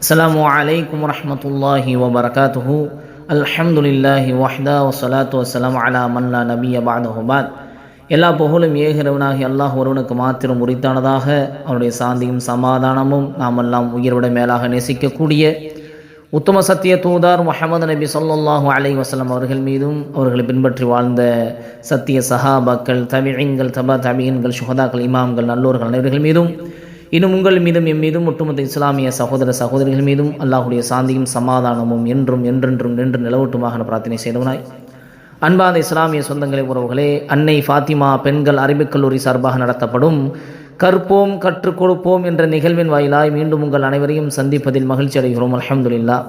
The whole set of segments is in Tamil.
அஸ்ஸலாமு அலைக்கும் வரஹ்மத்துல்லாஹி வபரகாத்துஹு. அல்ஹம்துலில்லாஹி வஹ்தா வஸ்ஸலாத்து வஸ்ஸலாமு அலா மன் லா நபிய்ய பஅதஹு பாத். எல்லா புகழும் ஏகிறவனாகி அல்லாஹ் ஒருவனுக்கு மாத்திரம் உரித்தானதாக. அவனுடைய சாந்தியும் சமாதானமும் நாமெல்லாம் உயிரோட மேலாக நேசிக்கக்கூடிய உத்தம சத்திய தூதார் முஹம்மது நபி ஸல்லல்லாஹு அலைஹி வஸல்லம் அவர்கள் மீதும் அவர்களை பின்பற்றி வாழ்ந்த சத்திய சஹாபாக்கள், தபிஈன்கள், தபா தபிஈன்கள், சுஹதாக்கள், இமாம்கள், நல்லோர்கள் அனைவர்கள் மீதும் இன்னும் உங்கள் மீதும் எம் மீதும் ஒட்டுமொத்த இஸ்லாமிய சகோதர சகோதரிகள் மீதும் அல்லாஹுடைய சாந்தியும் சமாதானமும் என்றும் என்றென்றும் நின்று நிலவட்டுமாக பிரார்த்தனை செய்தவனாய், அன்பாத இஸ்லாமிய சொந்தங்களை உறவுகளே, அன்னை ஃபாத்திமா பெண்கள் அரபிக் கல்லூரி சார்பாக நடத்தப்படும் கற்போம் கற்றுக் கொடுப்போம் என்ற நிகழ்வின் வாயிலாய் மீண்டும் உங்கள் அனைவரையும் சந்திப்பதில் மகிழ்ச்சி அடைகிறோம். அல்ஹம்துலில்லாஹ்.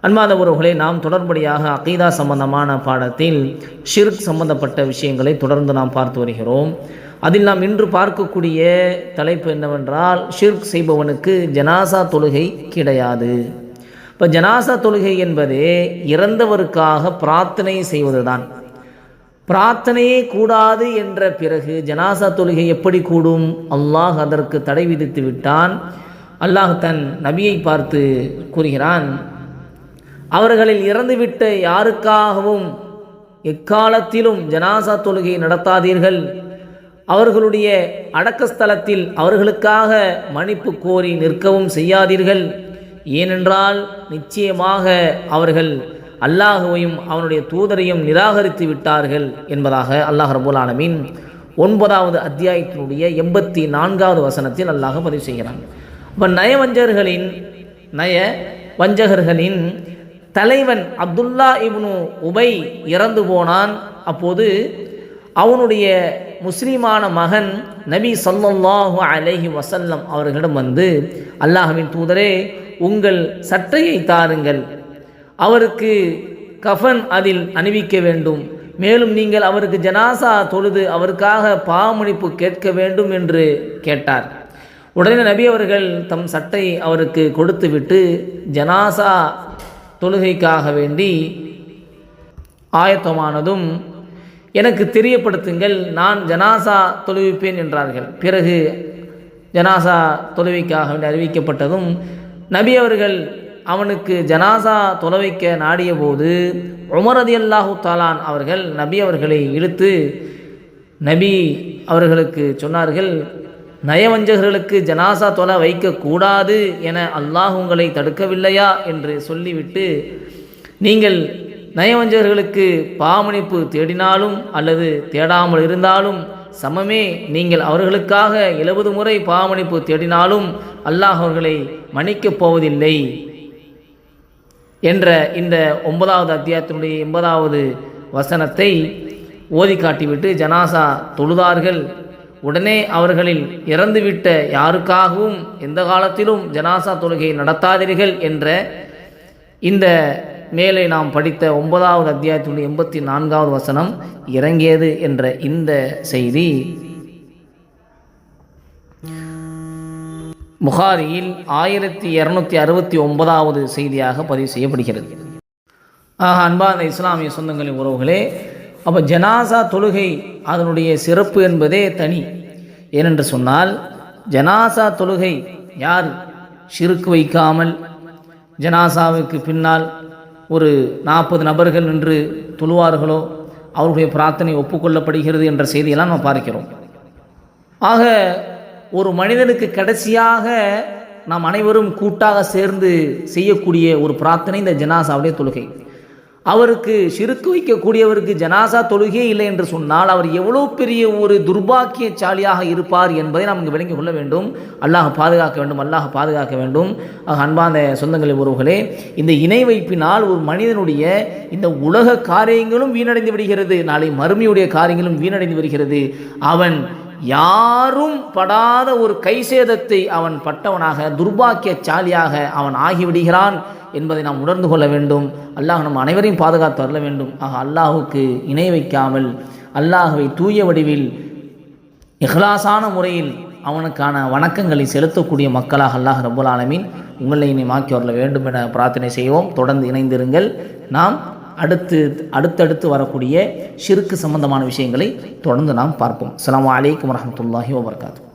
அன்பாத உறவுகளே, நாம் தொடர்படியாக அகீதா சம்பந்தமான பாடத்தில் ஷிர்க் சம்பந்தப்பட்ட விஷயங்களை தொடர்ந்து நாம் பார்த்து வருகிறோம். அதில் நாம் இன்று பார்க்கக்கூடிய தலைப்பு என்னவென்றால், ஷிர்க் செய்பவனுக்கு ஜனாசா தொழுகை கிடையாது. இப்போ ஜனாசா தொழுகை என்பது இறந்தவருக்காக பிரார்த்தனை செய்வதுதான். பிரார்த்தனையே கூடாது என்ற பிறகு ஜனாசா தொழுகை எப்படி கூடும்? அல்லாஹ் அதற்கு தடை விதித்து விட்டான். அல்லாஹ் தன் நபியை பார்த்து கூறுகிறான், அவர்களில் இறந்துவிட்ட யாருக்காகவும் எக்காலத்திலும் ஜனாசா தொழுகை நடத்தாதீர்கள். அவர்களுடைய அடக்கஸ்தலத்தில் அவர்களுக்காக மன்னிப்பு கோரி நிற்கவும் செய்யாதீர்கள். ஏனென்றால் நிச்சயமாக அவர்கள் அல்லாஹுவையும் அவனுடைய தூதரையும் நிராகரித்து விட்டார்கள் என்பதாக அல்லாஹ் ரப்பல் ஆலமீன் 9வது அத்தியாயத்தினுடைய 84வது வசனத்தில் அல்லாஹ் பதிவு செய்கிறான். இப்போ நயவஞ்சகர்களின் தலைவன் அப்துல்லா இப்னு உபை இறந்து போனான். அப்போது அவனுடைய முஸ்லிமான மகன் நபி ஸல்லல்லாஹு அலைஹி வஸல்லம் அவர்களிடம் வந்து, அல்லாஹ்வின் தூதரே, உங்கள் சட்டையை தாருங்கள், அவருக்கு கஃன் அதில் அணிவிக்க வேண்டும், மேலும் நீங்கள் அவருக்கு ஜனாசா தொழுது அவருக்காக பாவமன்னிப்பு கேட்க வேண்டும் என்று கேட்டார். உடனே நபி அவர்கள் தம் சட்டையை அவருக்கு கொடுத்துவிட்டு ஜனாசா தொழுகைக்காக வேண்டி ஆயத்தமானதும், எனக்கு தெரியப்படுத்துங்கள், நான் ஜனாசா தொழுவிப்பேன் என்றார்கள். பிறகு ஜனாசா தொழுவிக்காக வேண்டி அறிவிக்கப்பட்டதும் நபி அவர்கள் அவனுக்கு ஜனாசா தொலைவைக்க நாடிய போது உமர் ரலியல்லாஹு தஆலா அவர்கள் நபி அவர்களை இழுத்து நபி அவர்களுக்கு சொன்னார்கள், நயவஞ்சகர்களுக்கு ஜனாசா தொலை வைக்கக்கூடாது என அல்லாஹ் உங்களை தடுக்கவில்லையா என்று சொல்லிவிட்டு, நீங்கள் நயவஞ்சகர்களுக்கு பாவமன்னிப்பு தேடினாலும் அல்லது தேடாமல் இருந்தாலும் சமமே, நீங்கள் அவர்களுக்காக 70 முறை பாவமன்னிப்பு தேடினாலும் அல்லாஹ் அவர்களை மன்னிக்கப் போவதில்லை என்ற இந்த 9வது அத்தியாயத்தினுடைய 80வது வசனத்தை ஓதி காட்டிவிட்டு ஜனாசா தொழுதார்கள். உடனே அவர்களில் இறந்துவிட்ட யாருக்காகவும் எந்த காலத்திலும் ஜனாசா தொழுகை நடத்தாதீர்கள் என்ற இந்த மேலே நாம் படித்த 9வது அத்தியாயத்தினுடைய 84வது வசனம் இறங்கியது என்ற இந்த செய்தி புகாரியில் 1269வது செய்தியாக பதிவு செய்யப்படுகிறது. அன்பான இஸ்லாமிய சொந்தங்களின் உறவுகளே, அப்போ ஜனாசா தொழுகை அதனுடைய சிறப்பு என்பதே தனி. ஏனென்று சொன்னால், ஜனாசா தொழுகை யார் ஷிர்க் வைக்காமல் ஜனாசாவுக்கு பின்னால் ஒரு 40 நபர்கள் நின்று தொழுவார்களோ அவருடைய பிரார்த்தனை ஒப்புக்கொள்ளப்படுகிறது என்ற செய்தியெல்லாம் நாம் பார்க்கிறோம். ஆக ஒரு மனிதனுக்கு கடைசியாக நாம் அனைவரும் கூட்டாக சேர்ந்து செய்யக்கூடிய ஒரு பிரார்த்தனை இந்த ஜனாசாவுடைய தொழுகை. அவருக்கு ஷிர்க் வைக்கக்கூடியவருக்கு ஜனாசா தொழுகை இல்லை என்று சொன்னால் அவர் எவ்வளோ பெரிய ஒரு துர்பாக்கியசாலியாக இருப்பார் என்பதை நாம் இங்கு விளங்கிக் கொள்ள வேண்டும். அல்லாஹ் பாதுகாக்க வேண்டும், அல்லாஹ் பாதுகாக்க வேண்டும். அன்பான சொந்தங்களின் உறவுகளே, இந்த இணை வைப்பினால் ஒரு மனிதனுடைய இந்த உலக காரியங்களும் வீணடைந்து விடுகிறது, நாளை மறுமையுடைய காரியங்களும் வீணடைந்து வருகிறது. அவன் யாரும் படாத ஒரு கைசேதத்தை அவன் பட்டவனாக துர்பாக்கியசாலியாக அவன் ஆகிவிடுகிறான் என்பதை நாம் உணர்ந்து கொள்ள வேண்டும். அல்லாஹ் நம் அனைவரையும் பாதுகாத்து வரல வேண்டும். அல்லாஹுக்கு இணை வைக்காமல் அல்லாஹுவை தூய வடிவில் இஹ்லாசான முறையில் அவனுக்கான வணக்கங்களை செலுத்தக்கூடிய மக்களாக அல்லாஹ் ரப்பல் ஆலமீன் உங்களை இணைமாக்கி வரல வேண்டும் என பிரார்த்தனை செய்வோம். தொடர்ந்து இணைந்திருங்கள். நாம் அடுத்தடுத்து வரக்கூடிய ஷிர்க் சம்பந்தமான விஷயங்களை தொடர்ந்து நாம் பார்ப்போம். அஸ்ஸலாமு அலைக்கும் வரஹ்மத்துல்லாஹி வபரகாத்துஹு.